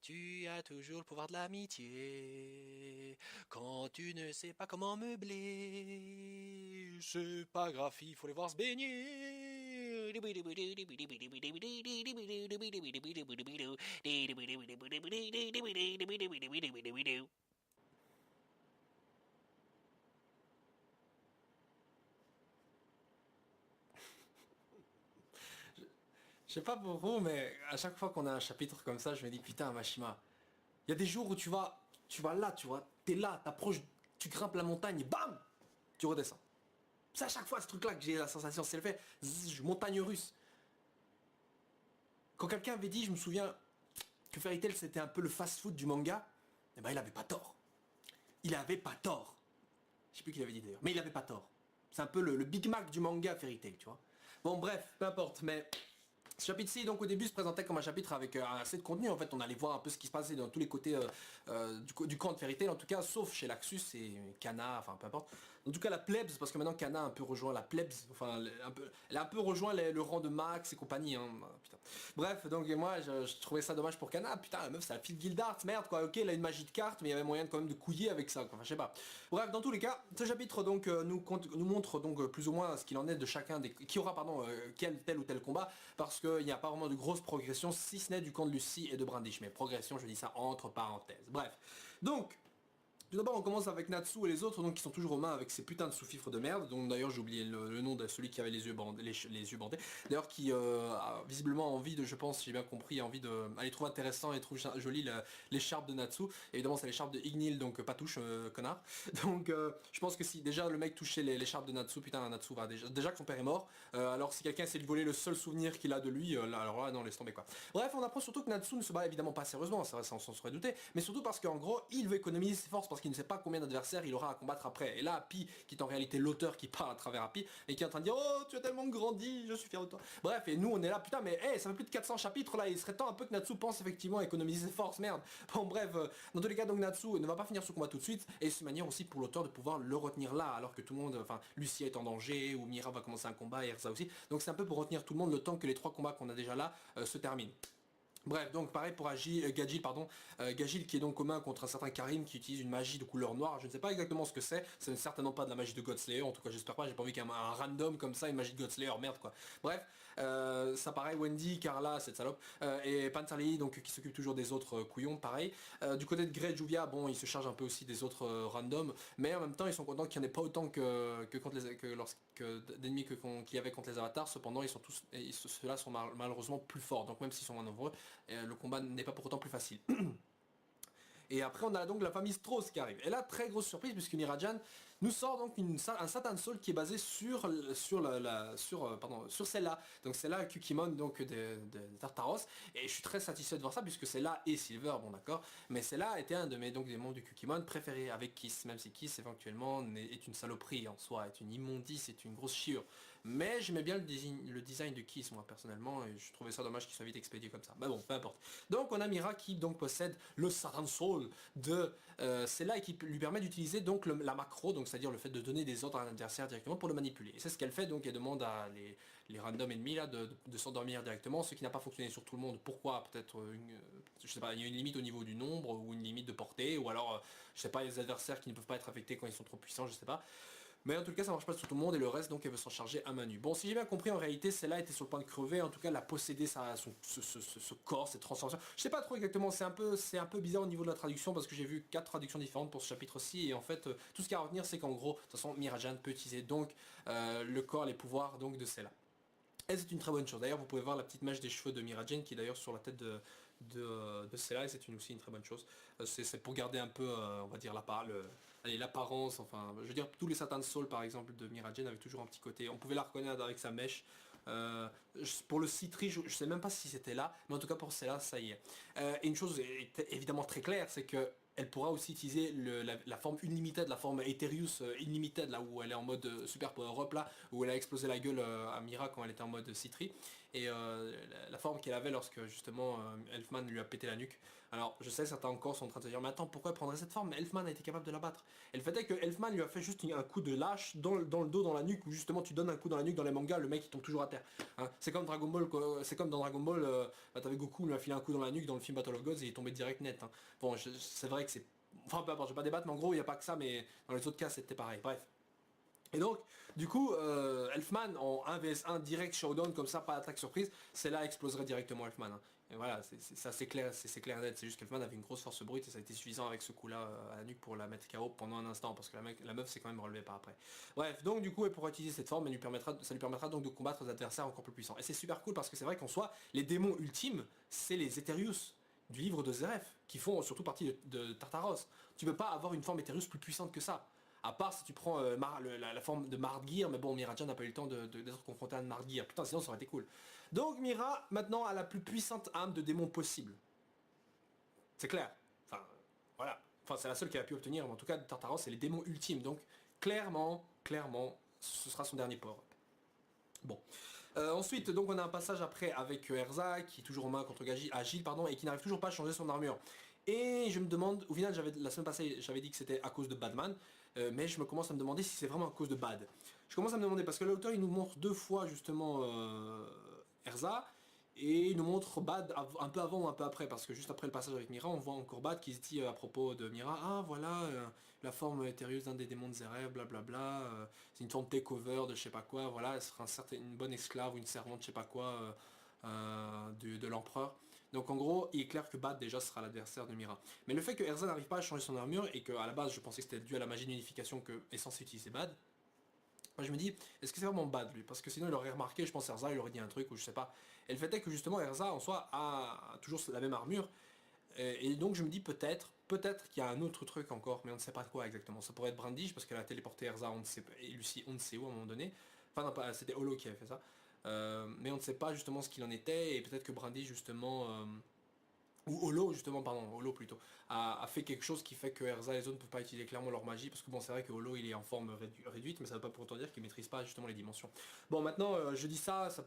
Tu as toujours le pouvoir de l'amitié. Quand tu ne sais pas comment meubler, c'est pas grave, il faut les voir se baigner. Je sais pas pour vous, mais à chaque fois qu'on a un chapitre comme ça, je me dis putain, Mashima, il y a des jours où tu vas là, tu vois, t'es là, t'approches, tu grimpes la montagne, et bam, tu redescends. C'est à chaque fois ce truc-là que j'ai la sensation, c'est le fait, montagne russe. Quand quelqu'un avait dit, je me souviens, que Fairy Tail c'était un peu le fast-food du manga, eh ben il avait pas tort. Il avait pas tort. Je sais plus qui l'avait dit d'ailleurs, mais il avait pas tort. C'est un peu le Big Mac du manga Fairy Tail, tu vois. Bon bref, peu importe, mais ce chapitre-ci, donc au début, se présentait comme un chapitre avec assez de contenu. En fait, on allait voir un peu ce qui se passait dans tous les côtés du camp de Fairy Tail, en tout cas, sauf chez Laxus et Kana, enfin peu importe. En tout cas, la plebs, parce que maintenant Kana a un peu rejoint la plebs, enfin, elle a un peu rejoint le rang de Max et compagnie. Hein. Putain. Bref, donc moi, je trouvais ça dommage pour Kana. Putain, la meuf, c'est la fille de Gildart, merde quoi. Ok, elle a une magie de carte, mais il y avait moyen quand même de couiller avec ça, quoi. Enfin, je sais pas. Bref, dans tous les cas, ce chapitre donc nous montre donc plus ou moins ce qu'il en est de chacun des qui aura pardon quel tel ou tel combat parce qu'il n'y a pas vraiment de grosse progression si ce n'est du camp de Lucie et de Brandish. Mais progression, je dis ça entre parenthèses. Bref. Donc, tout d'abord, on commence avec Natsu et les autres, donc qui sont toujours aux mains avec ces putains de sous-fifres de merde. Donc d'ailleurs, j'ai oublié le nom de celui qui avait les yeux bandés, les yeux bandés. D'ailleurs, qui a visiblement envie de, je pense, si j'ai bien compris, a envie de, elle les trouve intéressant et trouve jolie l'écharpe de Natsu. Évidemment, c'est l'écharpe de Ignil, donc pas touche, connard. Donc, je pense que si déjà le mec touchait l'écharpe de Natsu, putain, Natsu va déjà que son père est mort. Alors si quelqu'un essaie de voler le seul souvenir qu'il a de lui, là, alors là, non, laisse tomber quoi. Bref, on apprend surtout que Natsu ne se bat évidemment pas sérieusement, ça on s'en serait douté, mais surtout parce qu'en gros, il veut économiser ses forces parce qu'il ne sait pas combien d'adversaires il aura à combattre après. Et là, Happy, qui est en réalité l'auteur qui parle à travers Happy, et qui est en train de dire oh tu as tellement grandi, je suis fier de toi. Bref, et nous on est là, putain mais hey, ça fait plus de 400 chapitres là, il serait temps un peu que Natsu pense effectivement à économiser ses forces, merde. Bon bref, dans tous les cas donc Natsu ne va pas finir ce combat tout de suite, et c'est une manière aussi pour l'auteur de pouvoir le retenir là, alors que tout le monde, enfin Lucia est en danger, ou Mira va commencer un combat, et Erza aussi. Donc c'est un peu pour retenir tout le monde le temps que les trois combats qu'on a déjà là se terminent. Bref, donc pareil pour Gagil, pardon. Gagil qui est donc commun contre un certain Karim qui utilise une magie de couleur noire. Je ne sais pas exactement ce que c'est certainement pas de la magie de Godslayer, en tout cas j'espère pas, j'ai pas envie qu'il y ait un random comme ça, une magie de Godslayer, merde quoi. Bref, ça pareil, Wendy, Carla, cette salope, et Panzerly, donc qui s'occupe toujours des autres couillons, pareil. Du côté de Grey Juvia, bon, il se charge un peu aussi des autres randoms, mais en même temps ils sont contents qu'il n'y en ait pas autant que contre les d'ennemis qu'il y avait contre les avatars, cependant ils sont tous, ceux-là sont malheureusement plus forts, donc même s'ils sont moins nombreux, le combat n'est pas pour autant plus facile. Et après, on a donc la famille Strauss qui arrive. Et là, très grosse surprise, puisque Mirajan nous sort donc un Satan Soul qui est basé sur celle-là. Donc celle-là, Kukimon, donc de Tartaros. Et je suis très satisfait de voir ça, puisque celle-là et Silver, bon d'accord. Mais celle-là était un de mes donc des membres du Kukimon préférés avec Kiss, même si Kiss éventuellement est une saloperie en soi, est une immondice, est une grosse chiure. Mais j'aimais bien le design de Kiss, moi personnellement, et je trouvais ça dommage qu'il soit vite expédié comme ça. Bah bon, peu importe. Donc on a Mira qui donc possède le Satan Soul de celle-là et qui lui permet d'utiliser donc la macro, donc c'est-à-dire le fait de donner des ordres à l'adversaire directement pour le manipuler. Et c'est ce qu'elle fait, donc elle demande à les random ennemis là de s'endormir directement, ce qui n'a pas fonctionné sur tout le monde. Pourquoi? Peut-être je sais pas, il y a une limite au niveau du nombre ou une limite de portée, ou alors je sais pas, les adversaires qui ne peuvent pas être affectés quand ils sont trop puissants, je sais pas. Mais en tout cas, ça marche pas sur tout le monde et le reste, donc elle veut s'en charger à main nue. Bon, si j'ai bien compris, en réalité, celle-là était sur le point de crever. En tout cas, elle a possédé ce corps, cette transformation. Je sais pas trop exactement. C'est un peu bizarre au niveau de la traduction parce que j'ai vu 4 traductions différentes pour ce chapitre-ci. Et en fait, tout ce qu'il y a à retenir, c'est qu'en gros, de toute façon, Mirajan peut utiliser donc le corps, les pouvoirs donc de celle-là. Et c'est une très bonne chose. D'ailleurs, vous pouvez voir la petite mèche des cheveux de Miragen qui est d'ailleurs sur la tête de Cella, et c'est aussi une très bonne chose. C'est pour garder un peu, on va dire, l'apparence, enfin, je veux dire, tous les Satan Soul, par exemple, de Miragen avaient toujours un petit côté, on pouvait la reconnaître avec sa mèche. Pour le Citri, je sais même pas si c'était là, mais en tout cas pour Cella, ça y est. Et une chose est évidemment très claire, c'est que elle pourra aussi utiliser la forme Unlimited, la forme Ethereus Unlimited, là où elle est en mode Super Power Up, là, où elle a explosé la gueule à Mira quand elle était en mode Citri. et la forme qu'elle avait lorsque justement Elfman lui a pété la nuque. Alors je sais, certains encore sont en train de se dire, mais attends, pourquoi elle prendrait cette forme? Mais Elfman a été capable de la battre. Et le fait est que Elfman lui a fait juste un coup de lâche dans le dos, dans la nuque, où justement tu donnes un coup dans la nuque dans les mangas, le mec il tombe toujours à terre. Hein, c'est comme Dragon Ball, c'est comme dans Dragon Ball, bah, t'avais Goku, lui a filé un coup dans la nuque dans le film Battle of Gods et il est tombé direct net. Hein. Bon, c'est vrai que c'est... Enfin peu importe, je vais pas débattre, mais en gros il n'y a pas que ça, mais dans les autres cas c'était pareil. Bref. Et donc, du coup, Elfman en 1 vs 1 direct showdown comme ça, pas attaque surprise, c'est là exploserait directement Elfman. Hein. Et voilà, c'est assez clair, c'est clair net. C'est juste qu'Elfman avait une grosse force brute et ça a été suffisant avec ce coup-là à la nuque pour la mettre KO pendant un instant parce que la meuf s'est quand même relevée par après. Bref, donc du coup, elle pourra utiliser cette forme, ça lui permettra donc de combattre des adversaires encore plus puissants. Et c'est super cool parce que c'est vrai qu'en soi, les démons ultimes, c'est les Eterius du livre de Zeref, qui font surtout partie de Tartaros. Tu peux pas avoir une forme Eterius plus puissante que ça. À part si tu prends la forme de Mardgear, mais bon, Mirajan n'a pas eu le temps d'être confronté à un Mardgear. Putain, sinon ça aurait été cool. Donc Mira, maintenant, a la plus puissante âme de démon possible. C'est clair. Enfin, voilà. Enfin, c'est la seule qu'elle a pu obtenir, mais en tout cas, Tartaros, c'est les démons ultimes. Donc, clairement, ce sera son dernier port. Bon. Ensuite, donc on a un passage après avec Erza, qui est toujours en main contre Agile, pardon, et qui n'arrive toujours pas à changer son armure. Et je me demande, au final, la semaine passée, j'avais dit que c'était à cause de Badman, mais je me commence à me demander si c'est vraiment à cause de Bad. Je commence à me demander, parce que l'auteur, il nous montre 2 fois, justement, Erza, et il nous montre Bad un peu avant ou un peu après, parce que juste après le passage avec Mira, on voit encore Bad qui se dit à propos de Mira, ah voilà, la forme éthérieuse d'un des démons de Zeref, blablabla, c'est une forme takeover de je sais pas quoi, voilà, elle sera une bonne esclave ou une servante je sais pas quoi de l'empereur. Donc en gros, il est clair que Bad déjà sera l'adversaire de Mira. Mais le fait que Erza n'arrive pas à changer son armure et qu'à la base je pensais que c'était dû à la magie d'unification que est censé utiliser Bad, moi je me dis, est-ce que c'est vraiment Bad lui? Parce que sinon il aurait remarqué, je pense Erza, il aurait dit un truc ou je sais pas. Et le fait est que justement Erza en soi a toujours la même armure. Et donc je me dis peut-être qu'il y a un autre truc encore, mais on ne sait pas quoi exactement. Ça pourrait être Brandish parce qu'elle a téléporté Erza, on ne sait pas, et Lucie, on ne sait où à un moment donné. Enfin non, c'était Holo qui avait fait ça. Mais on ne sait pas justement ce qu'il en était, et peut-être que Brandish justement... ou Holo justement, pardon, Holo plutôt, a fait quelque chose qui fait que Erza et les autres ne peuvent pas utiliser clairement leur magie, parce que bon c'est vrai que Holo il est en forme réduite, mais ça ne veut pas pour autant dire qu'il ne maîtrise pas justement les dimensions. Bon maintenant je dis ça, ça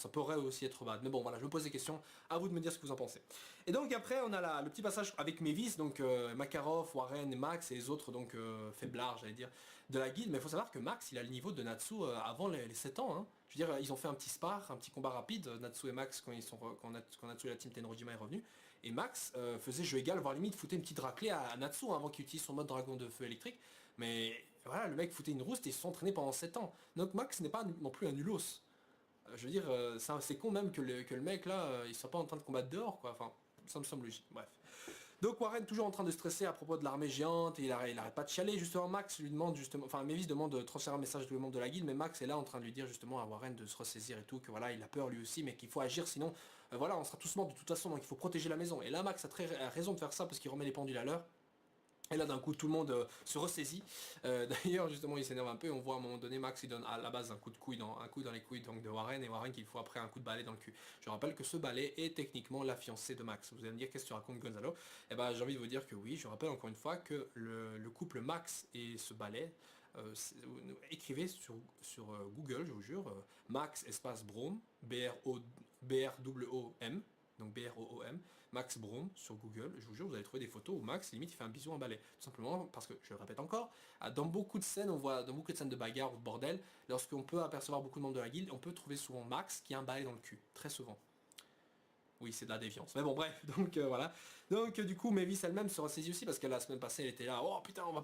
pourrait aussi être Bad, mais bon voilà, je me pose des questions, à vous de me dire ce que vous en pensez. Et donc après on a le petit passage avec Mavis, donc Makarov, Warren et Max et les autres donc faiblards j'allais dire, de la guilde, mais il faut savoir que Max il a le niveau de Natsu avant les 7 ans, hein. Je veux dire, ils ont fait un petit spar, un petit combat rapide, Natsu et Max quand Natsu et la team Tenrojima est revenu. Et Max faisait jeu égal, voire limite foutait une petite raclée à Natsu avant qu'il utilise son mode dragon de feu électrique. Mais voilà, le mec foutait une rouste et ils se sont entraînés pendant 7 ans. Donc Max n'est pas non plus un nulos. Je veux dire, c'est con même que le mec là, il soit pas en train de combattre dehors quoi. Enfin, ça me semble logique. Bref. Donc Warren toujours en train de stresser à propos de l'armée géante et il arrête pas de chialer. Justement Max lui demande justement, enfin Mavis demande de transférer un message à tout le monde de la guilde, mais Max est là en train de lui dire justement à Warren de se ressaisir et tout, que voilà il a peur lui aussi, mais qu'il faut agir sinon voilà on sera tous morts de toute façon, donc il faut protéger la maison. Et là Max a raison de faire ça parce qu'il remet les pendules à l'heure. Et là d'un coup tout le monde se ressaisit. D'ailleurs justement il s'énerve un peu, on voit à un moment donné Max il donne à la base un coup dans les couilles donc, de Warren, et Warren qu'il faut après un coup de balai dans le cul. Je rappelle que ce balai est techniquement la fiancée de Max. Vous allez me dire qu'est-ce que tu racontes Gonzalo? Et ben j'ai envie de vous dire que oui, je rappelle encore une fois que le couple Max et ce balai, écrivez sur Google, je vous jure, Max espace Brom, B-R-O-M, donc B-R-O-O-M, Max Brown sur Google, je vous jure, vous allez trouver des photos où Max, limite, il fait un bisou en balai. Tout simplement parce que, je le répète encore, dans beaucoup de scènes, dans beaucoup de scènes de bagarre ou de bordel, lorsqu'on peut apercevoir beaucoup de membres de la guilde, on peut trouver souvent Max qui a un balai dans le cul. Très souvent. Oui, c'est de la défiance. Mais bon, bref, donc voilà. Donc du coup, Mavis elle-même se ressaisit aussi parce que la semaine passée, elle était là, oh putain, on va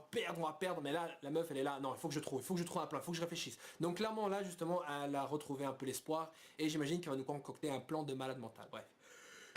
perdre. Mais là, la meuf, elle est là, non, il faut que je trouve un plan, il faut que je réfléchisse. Donc clairement, là, justement, elle a retrouvé un peu l'espoir et j'imagine qu'elle va nous concocter un plan de malade mental. Bref.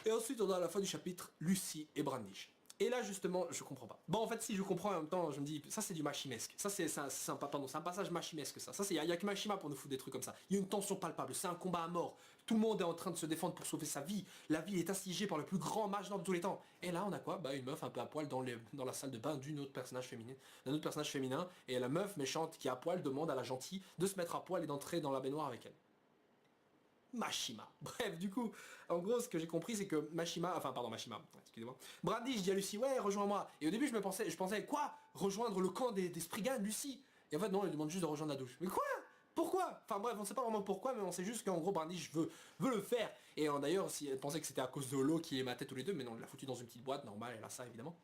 Et ensuite, on a à la fin du chapitre Lucie et Brandish. Et là, justement, je comprends pas. Bon, en fait, si je comprends en même temps, je me dis, ça c'est du machimesque. Ça c'est un passage machimesque, ça. Il y a que Machima pour nous foutre des trucs comme ça. Il y a une tension palpable, c'est un combat à mort. Tout le monde est en train de se défendre pour sauver sa vie. La vie est assiégée par le plus grand mage de tous les temps. Et là, on a quoi? Bah, une meuf un peu à poil dans la salle de bain d'un autre personnage féminin. Et la meuf méchante qui est à poil demande à la gentille de se mettre à poil et d'entrer dans la baignoire avec elle. Machima. Bref, du coup, en gros, ce que j'ai compris, c'est que Machima, excusez-moi, Brandish dit à Lucie, ouais, rejoins-moi. Et au début, je pensais, quoi? Rejoindre le camp des Spriggan, Lucie? Et en fait, non, elle demande juste de rejoindre la douche. Mais quoi? Pourquoi? Enfin bref, on sait pas vraiment pourquoi, mais on sait juste qu'en gros Brandish veut le faire. Et d'ailleurs, si elle pensait que c'était à cause de Holo qui les matait tous les deux, mais non, il l'a foutu dans une petite boîte, normale, elle a ça évidemment.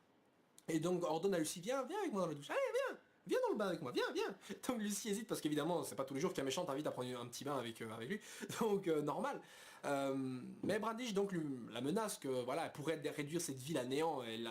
Et donc ordonne à Lucie, viens avec moi dans la douche. Allez, viens dans le bain avec moi, viens. Donc Lucie hésite parce qu'évidemment, c'est pas tous les jours qu'un méchant t'invite à prendre un petit bain avec lui. Donc normal. Mais Brandish donc la menace que voilà, elle pourrait réduire cette ville à néant et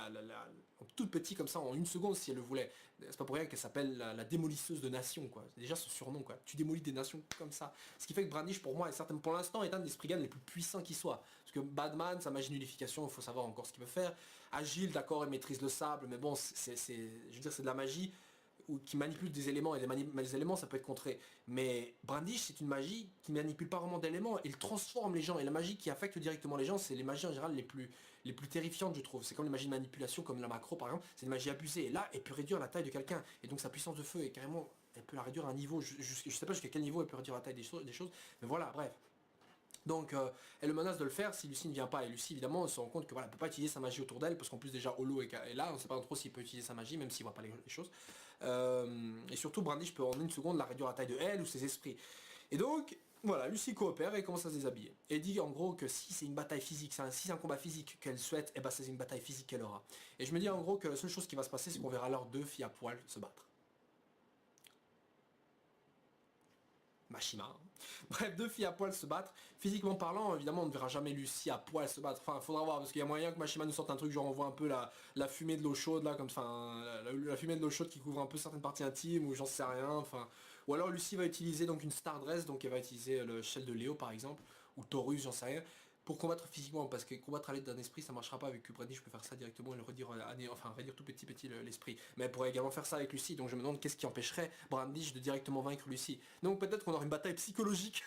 toute petite comme ça en une seconde si elle le voulait. C'est pas pour rien qu'elle s'appelle la démolisseuse de nations quoi. C'est déjà ce surnom quoi. Tu démolis des nations comme ça. Ce qui fait que Brandish pour moi est certainement pour l'instant est un des Spriggan les plus puissants qui soit. Parce que Batman, sa magie nullification, il faut savoir encore ce qu'il peut faire. Agile, d'accord, il maîtrise le sable, mais bon, je veux dire c'est de la magie qui manipule des éléments et les éléments ça peut être contré. Mais Brandish c'est une magie qui manipule pas vraiment d'éléments, il transforme les gens et la magie qui affecte directement les gens c'est les magies en général les plus terrifiantes je trouve. C'est comme les magies de manipulation comme la macro par exemple, c'est une magie abusée et là elle peut réduire la taille de quelqu'un et donc sa puissance de feu est carrément, elle peut la réduire à un niveau, je sais pas jusqu'à quel niveau elle peut réduire la taille des choses mais voilà bref. Donc elle le menace de le faire si Lucie ne vient pas. Et Lucie évidemment se rend compte que voilà, elle peut pas utiliser sa magie autour d'elle parce qu'en plus déjà Holo est là, on sait pas trop s'il peut utiliser sa magie même s'il voit pas les choses. Et surtout Brandish peut en une seconde la réduire à la taille de elle ou ses esprits. Et donc voilà, Lucie coopère et commence à se déshabiller. Et dit en gros que si c'est une bataille physique, si c'est un combat physique qu'elle souhaite, et ben c'est une bataille physique qu'elle aura. Et je me dis en gros que la seule chose qui va se passer c'est qu'on verra alors deux filles à poil se battre. Machima. Hein. Bref, deux filles à poil se battre. Physiquement parlant, évidemment, on ne verra jamais Lucie à poil se battre. Enfin, faudra voir, parce qu'il y a moyen que Machima nous sorte un truc, genre on voit un peu la fumée de l'eau chaude, là, comme, enfin, la fumée de l'eau chaude qui couvre un peu certaines parties intimes, ou j'en sais rien, enfin. Ou alors Lucie va utiliser donc une Stardress, donc elle va utiliser le shell de Léo par exemple, ou Taurus, j'en sais rien, pour combattre physiquement, parce que combattre à l'aide d'un esprit ça marchera pas avec Brandish, je peux faire ça directement et le redire, enfin réduire tout petit l'esprit. Mais elle pourrait également faire ça avec Lucie, donc je me demande qu'est-ce qui empêcherait Brandish de directement vaincre Lucie. Donc peut-être qu'on aura une bataille psychologique.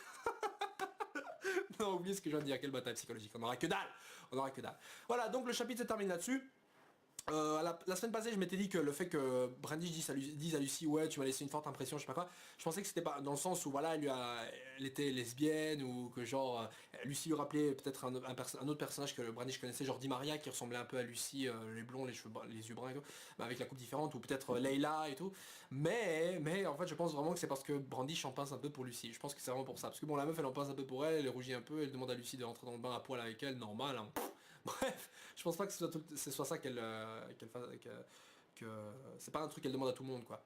Non, oubliez ce que je viens de dire, quelle bataille psychologique, on aura que dalle. Voilà, donc le chapitre se termine là-dessus. La semaine passée je m'étais dit que le fait que Brandish dise à Lucie ouais tu m'as laissé une forte impression je sais pas quoi, je pensais que c'était pas dans le sens où voilà elle était lesbienne ou que genre Lucie lui rappelait peut-être un autre personnage que Brandish connaissait genre Di Maria qui ressemblait un peu à Lucie, les blonds, les yeux bruns et tout, mais avec la coupe différente ou peut-être Leila et tout, mais en fait je pense vraiment que c'est parce que Brandish en pince un peu pour Lucie, je pense que c'est vraiment pour ça, parce que bon la meuf elle en pince un peu pour elle, elle rougit un peu, elle demande à Lucie de rentrer dans le bain à poil avec elle, normal hein. Bref, je pense pas que ce soit ça qu'elle fasse, que c'est pas un truc qu'elle demande à tout le monde quoi.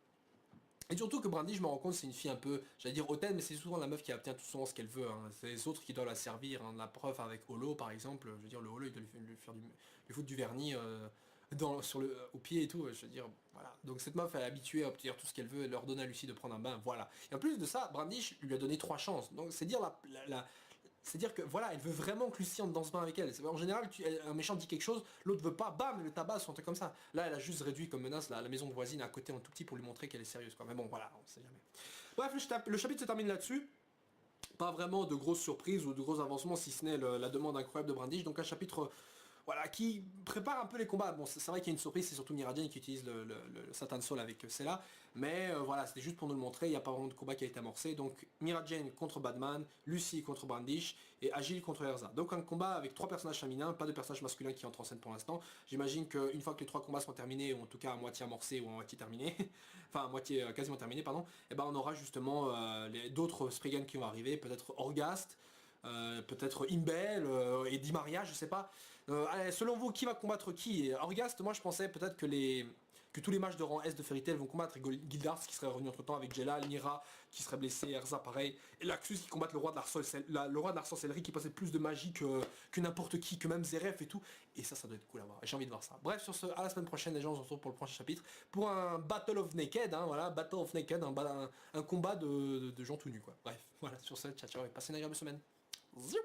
Et surtout que Brandy, je me rends compte, c'est une fille un peu, j'allais dire hautaine, mais c'est souvent la meuf qui obtient tout souvent ce qu'elle veut. Hein. C'est les autres qui doivent la servir. Hein. La preuve avec Holo par exemple, je veux dire le Holo il doit lui foutre du vernis au pied et tout. Je veux dire, voilà. Donc cette meuf elle est habituée à obtenir tout ce qu'elle veut, elle leur donne à Lucie de prendre un bain, voilà. Et en plus de ça, Brandish lui a donné 3 chances. Donc c'est dire c'est-à-dire que voilà, elle veut vraiment que Lucie entre dans ce bain avec elle. En général, un méchant dit quelque chose, l'autre veut pas, bam, le tabac, un truc comme ça. Là, elle a juste réduit comme menace la maison de voisine à côté en tout petit pour lui montrer qu'elle est sérieuse. Quoi. Mais bon, voilà, on sait jamais. Bref, le chapitre se termine là-dessus. Pas vraiment de grosses surprises ou de gros avancements, si ce n'est la demande incroyable de Brandish. Donc un chapitre voilà, qui prépare un peu les combats. Bon, c'est vrai qu'il y a une surprise, c'est surtout Miragen qui utilise le Satan Soul avec Cella. Mais voilà, c'était juste pour nous le montrer, il n'y a pas vraiment de combat qui a été amorcé. Donc Miragen contre Batman, Lucie contre Brandish et Agile contre Erza. Donc un combat avec 3 personnages féminins, pas de personnages masculins qui entrent en scène pour l'instant. J'imagine qu'une fois que les 3 combats seront terminés, ou en tout cas à moitié amorcés ou à moitié terminés, enfin à moitié quasiment terminés, pardon, et ben on aura justement d'autres Spriggan qui vont arriver, peut-être Orghast, peut-être Imbel et Di Maria, je sais pas. Allez, selon vous, qui va combattre qui? Orghast, moi je pensais peut-être que tous les mages de rang S de Fairy Tail vont combattre Gildars qui serait revenu entre temps avec Jelal, Nira qui serait blessé, Erza pareil, et Laxus qui combattent le roi de la sorcellerie qui possède plus de magie que n'importe qui, que même Zeref et tout. Et ça doit être cool à voir. J'ai envie de voir ça. Bref, sur ce, à la semaine prochaine les gens, on se retrouve pour le prochain chapitre pour un Battle of Naked, hein, voilà, Battle of Naked, un combat de gens tout nus quoi. Bref, voilà, sur ce, ciao ciao et passez une agréable semaine. Zoup.